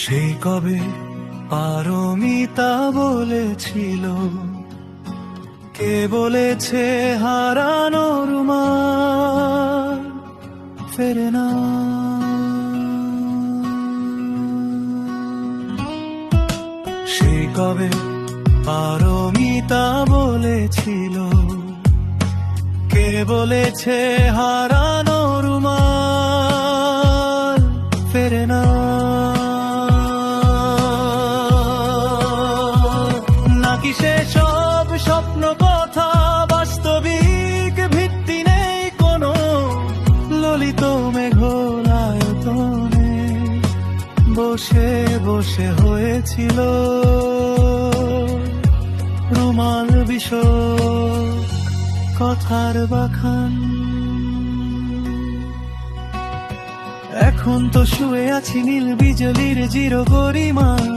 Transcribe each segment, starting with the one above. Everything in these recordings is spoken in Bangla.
সেই কবে পারমিতা বলেছিল, কে বলেছে হারানো রুমাল ফেরে না। সেই কবে পারমিতা বলেছিল, কে বলেছে হারানো রুমাল ফেরে না। নাকি সে সব স্বপ্ন কথা বাস্তবিক ভিত্তি নেই কোনো, ললিত মেঘলায়তনে বসে বসে হয়েছিল রুমাল বিষয় কথার বাখান। এখন তো শুয়ে আছি নীল বিজলির জিরো গরিমায়,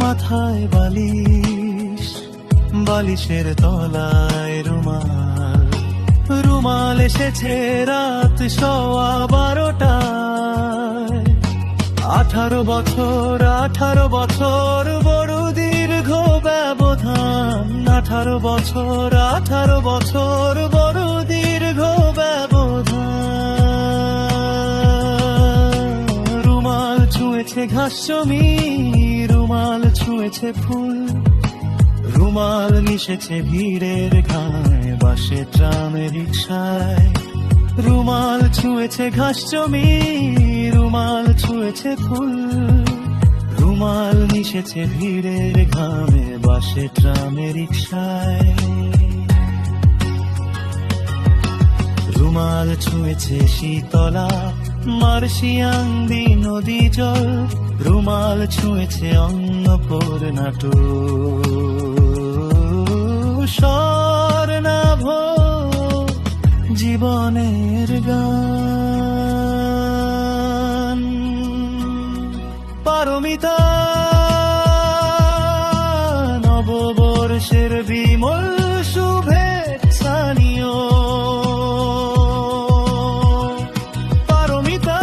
মাথায় বালিশ, বালিশের তলায় রুমাল। রুমাল এসেছে রাত 12:15। 18 বছর 18 বছর বড় দীর্ঘ ব্যবধান। 18 বছর 18 বছর বড় দীর্ঘ ব্যবধান। রুমাল ছুঁয়েছে ঘাস জমি, রুমাল ছুঁয়েছে ফুল, রুমাল মিশেছে ভিড়ের ঘায়ে বাসে ট্রামে রিকশায়। রুমাল ছুঁয়েছে ঘাস জমি, রুমাল ছুঁয়েছে ফুল, রুমাল মিশেছে ভিড়ের ঘামে বাসে ট্রামে রিকশায়। রুমাল ছুঁয়েছে শীতলা মার্শিয়াংদি নদী জল, রুমাল ছুঁয়েছে অন্নপূর্ণা স্বর্ণাভ জীবনের গান। পারমিতা নববর্ষের বিমল শুভেচ্ছা নিও। পারমিতা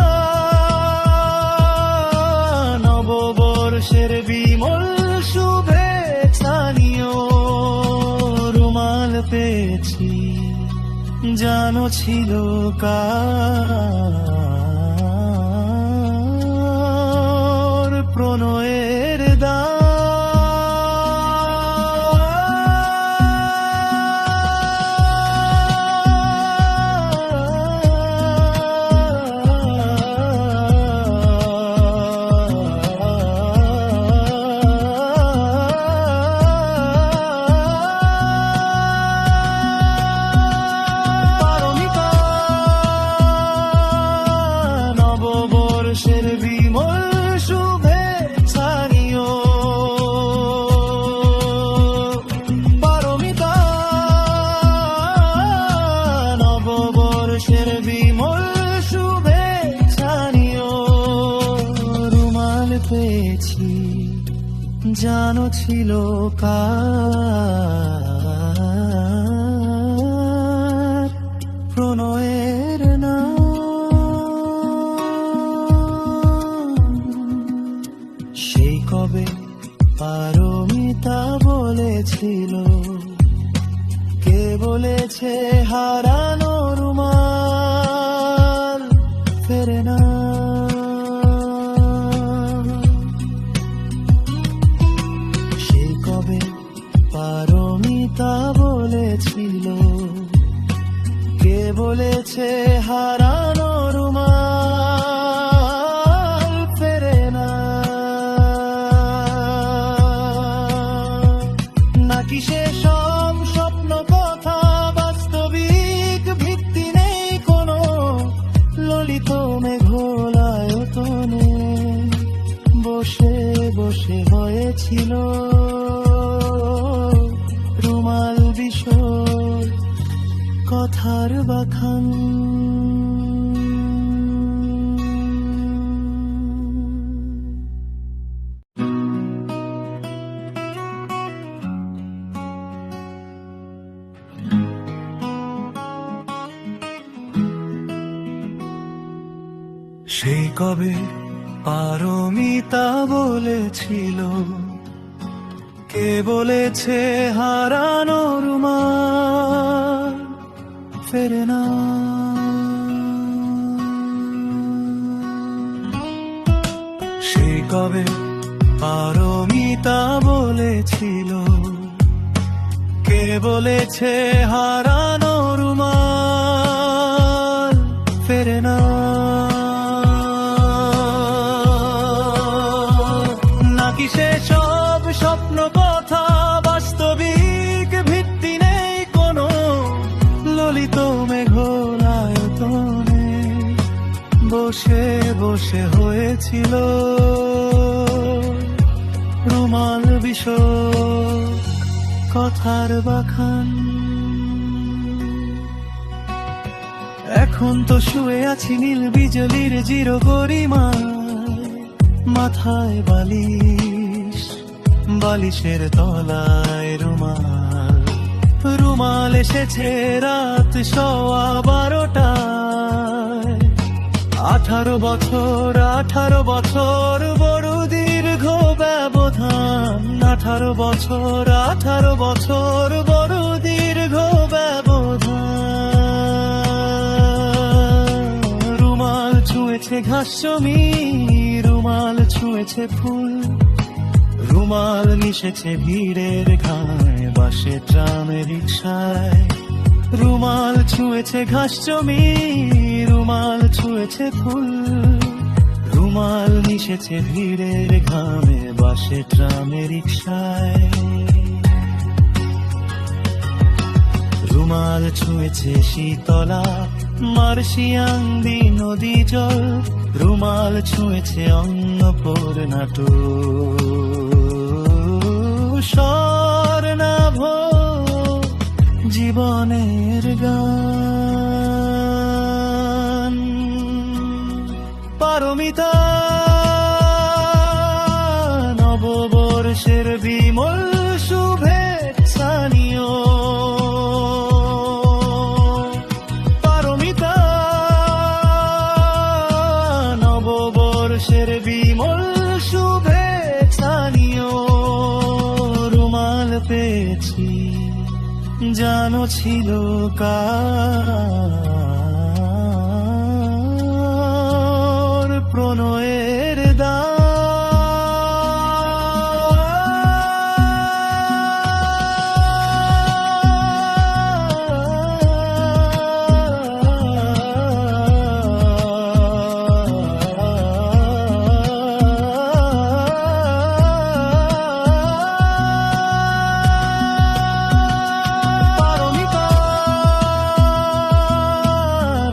নববর্ষের বিমল শুভেচ্ছা নিও। রুমাল পেয়েছি জানো ছিল কার প্রণয়ের দান। জানো ছিল কার প্রণয়ের নাম। সেই কবে পারমিতা বলেছিল, কে বলেছে হারানো রুমাল ফেরে না। পারমিতা বলেছিল, কে বলেছে হারানো রুমাল ফেরে না। নাকি সে সব স্বপ্ন কথা বাস্তবিক ভিত্তি নেই কোনো, ললিত মেঘলায়তনে বসে বসে হয়েছিল রুমাল বিষয় কথার বাখান। সেই কবে পারমিতা বলেছিল, কে বলেছে হারানো রুমাল ফেরে না। সেই কবে পারমিতা বলেছিল, কে বলেছে হারানো রুমাল ফেরে না। নাকি সে সব স্বপ্ন কথা বাস্তবিক ভিত্তি নেই কোনো, ললিত মেঘলায়তনে বসে বসে হয়েছিল রুমাল বিষয় কথার বাখান। এখন তো শুয়ে আছি নীল বিজলির জিরো গরিমায়, মাথায় বালিশ, বালিশের তলায় রুমাল। রুমাল এসেছে রাত 12:15। 18 বছর 18 বছর বড় দীর্ঘ ব্যবধান। 18 বছর 18 বছর বড় দীর্ঘ ব্যবধান। রুমাল ছুঁয়েছে ঘাস জমি, রুমাল ছুঁয়েছে ফুল, রুমাল মিশেছে ভিড়ের ঘায়ে বাসে ট্রামে রিকশায়। রুমাল ছুঁয়েছে ঘাস জমি, রুমাল ছুঁয়েছে ফুল, রুমাল মিশেছে ভিড়ের ঘামে বাসে ট্রামে রিকশায়। রুমাল ছুঁয়েছে শীতলা মার্শিয়াংদি নদী জল, রুমাল ছুঁয়েছে অন্নপূর্ণা স্বর্ণাভ জীবনের গান। পারমিতা নববর্ষের বিমল শুভেচ্ছা নিও। পারমিতা নববর্ষের বিমল শুভেচ্ছা নিও। রুমাল পেয়েছি জানো ছিল কার প্রণয়ের দান।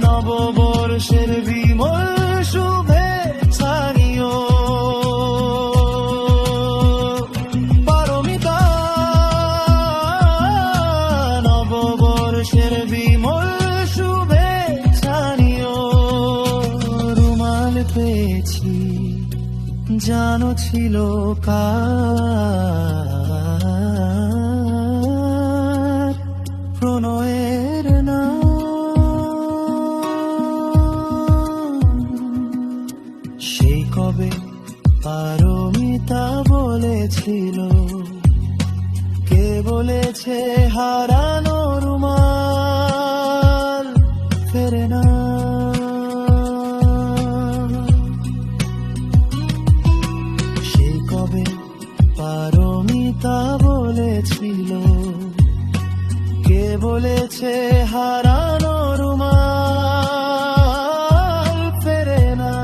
নববর্ষের বিমল শুভেচ্ছা নিও। পারমিতা নববর্ষের বিমল শুভেচ্ছা নিও। রুমাল পেয়েছি জানো ছিল কার প্রণয়ের নাম। সেই কবে পারমিতা বলেছিল, কে বলেছে হারানো রুমাল ফেরে না। সেই কবে পারমিতা বলেছিল, কে বলেছে হারানো রুমাল ফেরে না।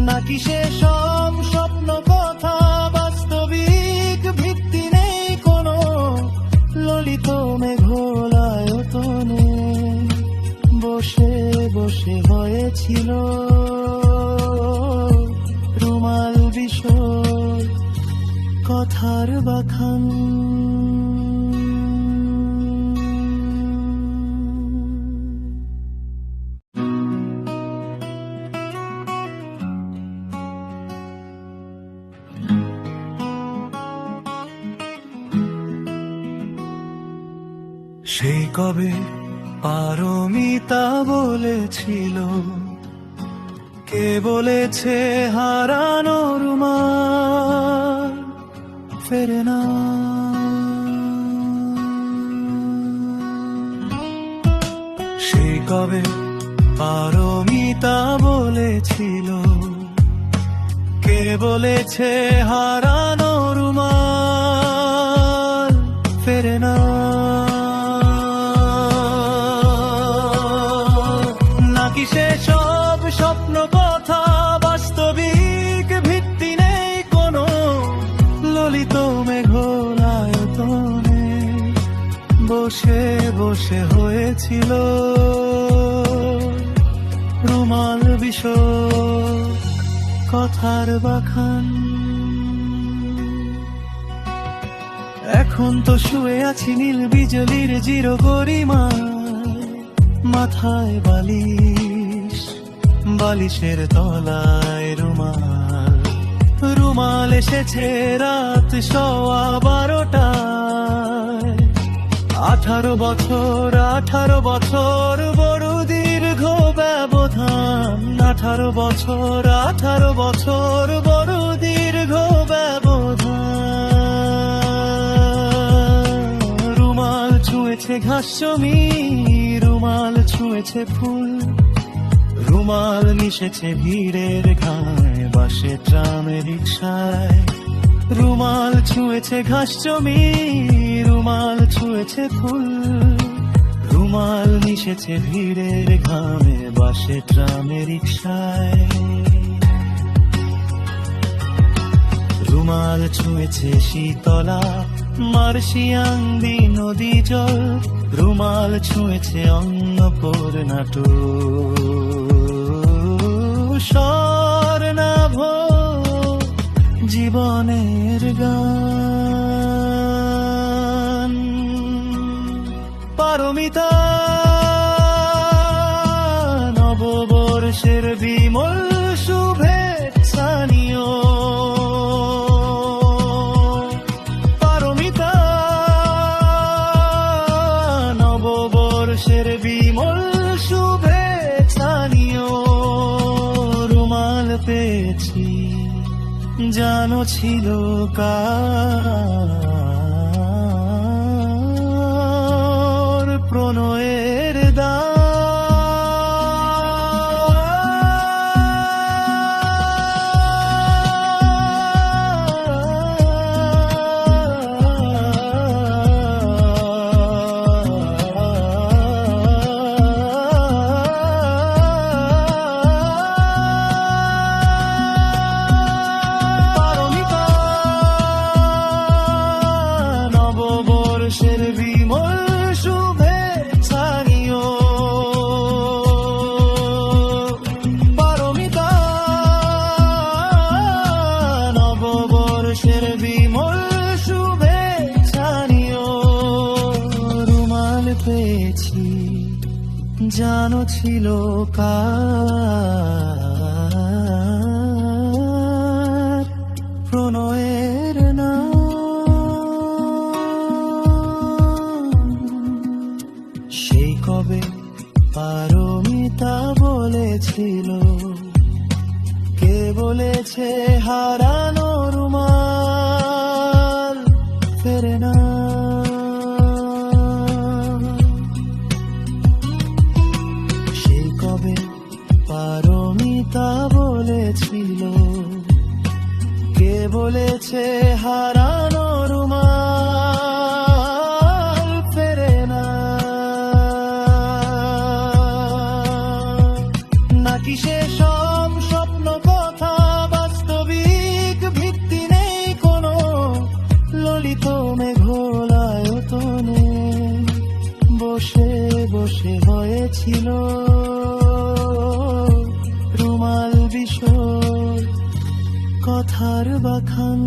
নাকি সে সব স্বপ্ন কথা বাস্তবিক ভিত্তি নেই কোনো, ললিত মেঘলায়তনে বসে বসে হয়েছিল রুমাল বিষয় কথার বাখান। সেই কবে পারমিতা বলেছিল, কে বলেছে হারানো রুমাল ফেরে না। সেই কবে পারমিতা বলেছিল, কে বলেছে হারানো রুমাল ফেরে না। নাকি সে সব স্বপ্ন কথা বাস্তবিক ভিত্তি নেই কোনো, ললিত মেঘল আয়তনে বসে বসে হয়েছিল রুমাল বিষয় কথার বাখান। এখন তো শুয়ে আছি নীল বিজলির জিরো গরিমায়, মাথায় বালিশ, বালিশের তলায় রুমাল। রুমাল এসেছে রাত 12:15। 18 বছর 18 বছর বড় দীর্ঘ ব্যবধান। 18 বছর 18 বছর বড় দীর্ঘ ব্যবধান। রুমাল ছুঁয়েছে ঘাস জমি, রুমাল ছুঁয়েছে ফুল, রুমাল মিশেছে ভিড়ের ঘায়ে বাসে ট্রামে রিকশায়। রুমাল ছুঁয়েছে ঘাস জমি, রুমাল ছুঁয়েছে ফুল, রুমাল মিশেছে ভিড়ের ঘামে বাসে ট্রামে রিকশায়। রুমাল ছুঁয়েছে শীতলা মার্শিয়াংদি নদী জল, রুমাল ছুঁয়েছে অন্নপূর্ণা স্বর্ণাভ জীবনের গান। পারমিতা নববর্ষের বিমল শুভেচ্ছা নিও। পারমিতা নববর্ষের বিমল শুভেচ্ছা নিও। রুমাল পেয়েছি জানো ছিল কার প্রণয়ের দান। নববর্ষের বিমল শুভেচ্ছা নিও। পারমিতা নববর্ষের বিমল শুভেচ্ছা নিও। রুমাল পেয়েছি জানো ছিল কার প্রণয়ের নাম। সেই কবে পারমিতা বলেছিল, কে বলেছে হারানো রুমাল ফেরে না। সেই কবে পারমিতা বলেছিল, কে বলেছে হারানো রুমাল ফেরে না। নাকি সে সব স্বপ্ন কথা বাস্তবিক ভিত্তি নেই কোনো, ললিত মেঘল আয়তনে বসে বসে হয়েছিল রুমাল বিষয় কথার বাখান।